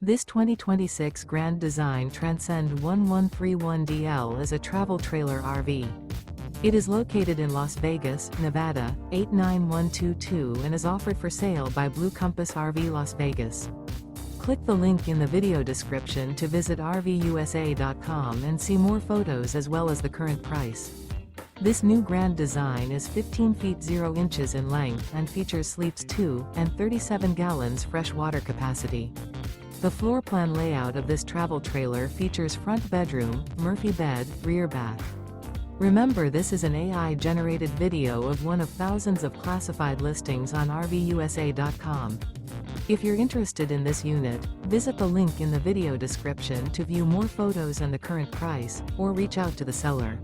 This 2026 Grand Design Transcend 1131DL is a travel trailer RV. It is located in Las Vegas, Nevada, 89122 and is offered for sale by Blue Compass RV Las Vegas. Click the link in the video description to visit RVUSA.com and see more photos as well as the current price. This new Grand Design is 15 feet 0 inches in length and features sleeps 2 and 37 gallons fresh water capacity. The floor plan layout of this travel trailer features front bedroom, Murphy bed, rear bath. Remember, this is an AI-generated video of one of thousands of classified listings on RVUSA.com. If you're interested in this unit, visit the link in the video description to view more photos and the current price, or reach out to the seller.